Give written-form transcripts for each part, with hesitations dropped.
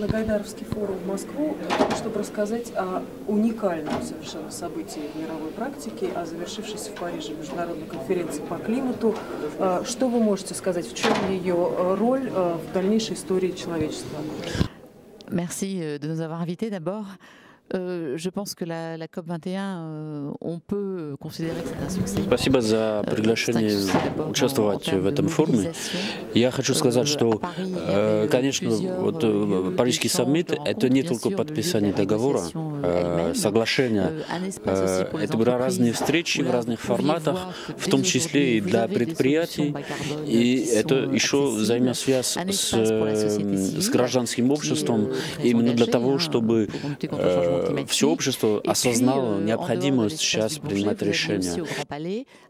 на Гайдаровский форум в Москву, чтобы рассказать о уникальном совершенно событии в мировой практике, о завершившейся в Париже международной конференции по климату. Что вы можете сказать, в чем ее роль в дальнейшей истории человечества? Merci de nous avoir invités d'abord. Je pense que la COP21, on peut considérer que c'est un succès. Спасибо за приглашение участвовать в этом форуме. Я хочу сказать, что, конечно, вот Парижский саммит — это не только подписание договора, соглашения. Это были разные встречи в разных форматах, в том числе и для предприятий. И это еще взаимосвязь с гражданским обществом, именно для того, чтобы все общество осознало необходимость сейчас принимать решения.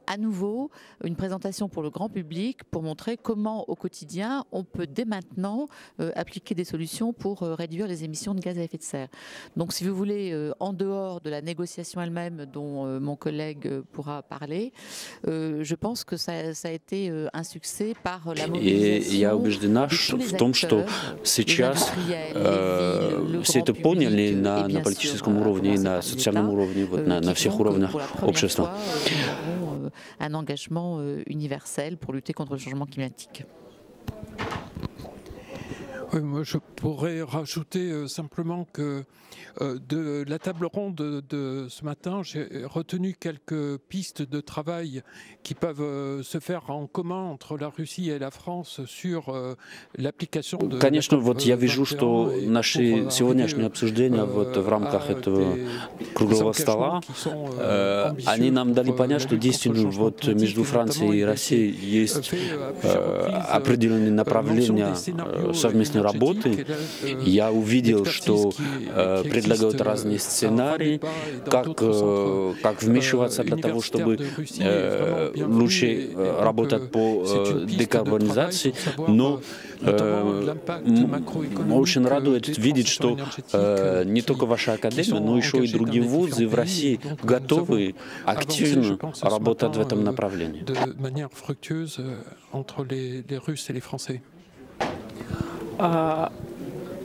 À nouveau, une présentation pour le grand public pour montrer comment au quotidien on peut dès maintenant appliquer des solutions pour réduire les émissions de gaz à effet de serre. Donc si vous voulez, en dehors de la négociation elle-même dont mon collègue pourra parler, je pense que ça a été un succès par la mobilisation. И я убеждена в том, что сейчас все это поняли на политическом уровне и на социальном уровне, вот, на всех уровнях общества. Un engagement universel pour lutter contre le changement climatique. Oui, moi je pourrais rajouter simplement que de la table ronde de ce matin, j'ai retenu quelques pistes de travail qui peuvent se faire en commun entre la Russie et la France sur l'application de... Конечно, вот я вижу, что наши сегодняшние обсуждения вот в рамках этого круглого стола, они нам дали понять, что действительно вот между Францией и Россией есть определенные направления совместной работы. Я увидел, что предлагают разные сценарии, как вмешиваться для того, чтобы лучше работать по декарбонизации, но очень радует видеть, что не только ваша академия, но еще и другие вузы в России готовы активно работать в этом направлении.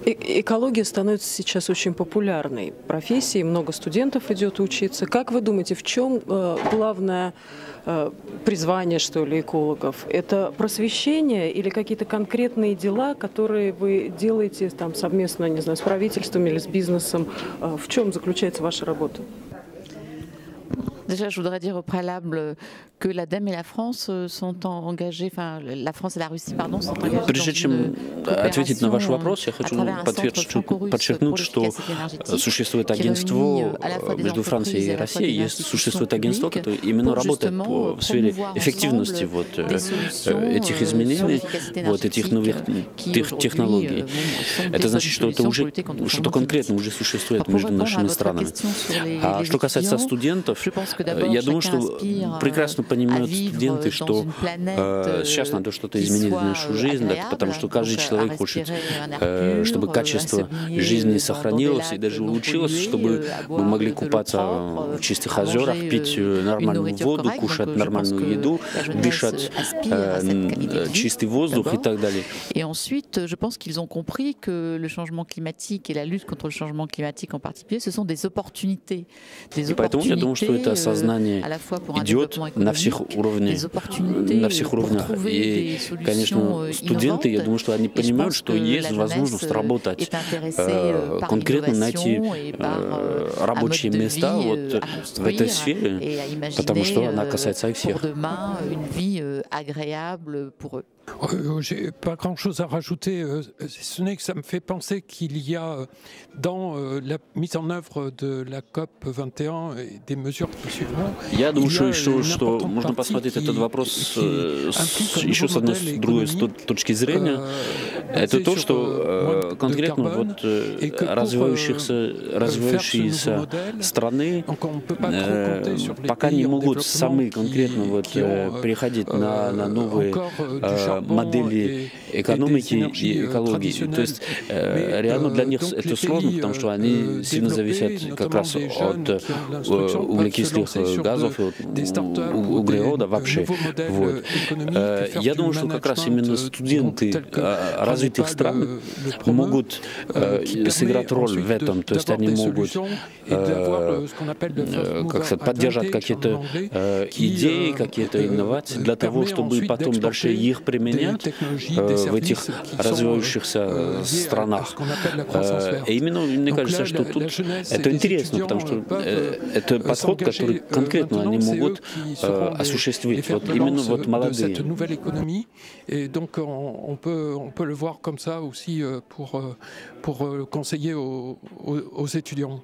Экология становится сейчас очень популярной профессией, много студентов идет учиться. Как вы думаете, в чем главное призвание, что ли, экологов? Это просвещение или какие-то конкретные дела, которые вы делаете там совместно, не знаю, с правительством или с бизнесом? В чем заключается ваша работа? Déjà, je voudrais dire au préalable que l'ADEME et la France sont engagés, enfin la France et la Russie, pardon, sont engagés. Прежде чем ответить на ваш вопрос, я хочу подчеркнуть, что существует агентство между Францией и Россией, существует агентство, которое именно работает в сфере эффективности вот этих изменений, вот этих новых технологий. Это значит, что это уже что-то конкретно уже существует между нашими странами. А что касается студентов, я думаю, что прекрасно понимают студенты, что сейчас надо что-то изменить в нашу жизнь, да, потому что каждый человек хочет, чтобы качество жизни сохранилось и даже улучшилось, чтобы мы могли купаться в чистых озерах, пить нормальную воду, кушать нормальную еду, дышать чистый воздух и так далее. Et ensuite, je pense qu'ils ont compris que le changement climatique et la lutte contre le changement climatique en particulier, ce sont des opportunités. Des opportunités сознание идет на всех уровнях. И, конечно, студенты, я думаю, что они понимают, что есть возможность работать, конкретно найти рабочие места вот в этой сфере, потому что она касается их всех. J'ai pas grand-chose à rajouter, ce n'est que ça me fait penser qu'il y a dans la mise en œuvre de la COP 21 et des mesures qui suivront. Я думаю, что можно посмотреть этот вопрос еще с одной, с другой точки зрения. Это то, что конкретно вот развивающиеся страны пока не могут сами конкретно вот переходить на новые модели экономики и экологии. То есть реально для них это сложно, потому что они сильно зависят как раз от углекислых газов и от углерода вообще. Вот. Я думаю, что как раз именно студенты развитых стран могут сыграть роль в этом. То есть они могут как сказать, поддержать какие-то идеи, какие-то инновации для того, чтобы потом дальше их применять в этих развивающихся странах. И именно мне кажется, что тут это интересно, потому что это подход, который конкретно они могут осуществить. Вот именно вот молодые. Et donc on peut le voir comme ça aussi pour conseiller aux étudiants.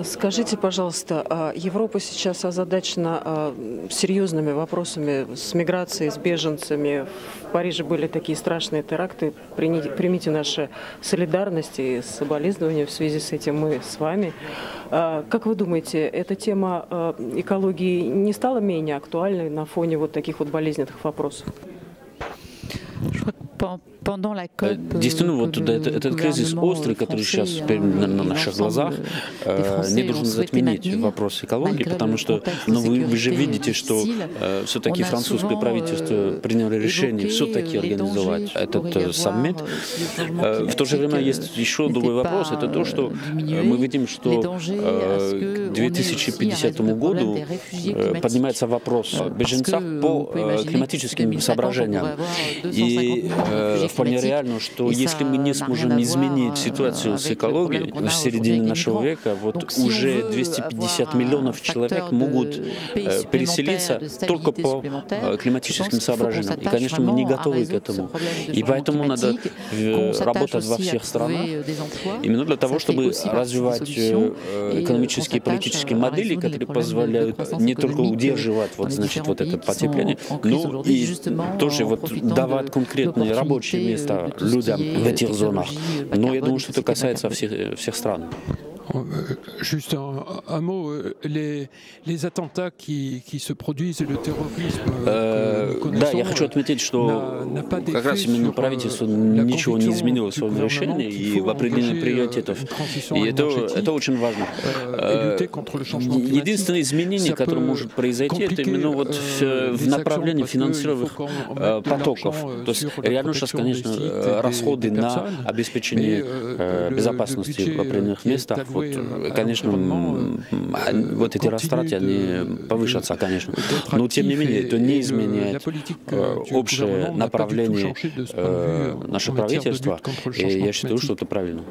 Скажите, пожалуйста, Европа сейчас озадачена серьезными вопросами с миграцией, с беженцами. В Париже были такие страшные теракты. Примите нашу солидарность и соболезнования в связи с этим мы с вами. Как вы думаете, эта тема экологии не стала менее актуальной на фоне вот таких вот болезненных вопросов? Действительно, вот этот кризис острый, который сейчас на наших глазах, не должен затменить вопрос экологии, потому что вы же видите, что все-таки французское правительство приняло решение все-таки организовать этот саммит. В то же время есть еще другой вопрос, это то, что мы видим, что к 2050 году поднимается вопрос о беженцах по климатическим соображениям. И вполне реально, что если мы не сможем изменить ситуацию с экологией в середине нашего века, вот уже 250 миллионов человек могут переселиться только по климатическим соображениям. И, конечно, мы не готовы к этому. И поэтому надо работать во всех странах именно для того, чтобы развивать экономические и политические модели, которые позволяют не только удерживать вот это потепление, но и тоже вот давать конкретные рабочие места людям в этих зонах. Но я думаю, что это касается всех стран. Juste un mot, les attentats qui se produisent et le terrorisme. Да, я хочу отметить, что как раз именно правительство ничего не изменило в своем решении и в определении приоритетов. И это очень важно. Единственное изменение, которое может произойти, это именно вот в направлении финансировых потоков. То есть реально сейчас, конечно, расходы на обеспечение безопасности в определенных местах, вот, конечно, вот эти растраты, они повышатся, конечно. Но, тем не менее, это не изменяет общее направление нашего правительства, и я считаю, что это правильно.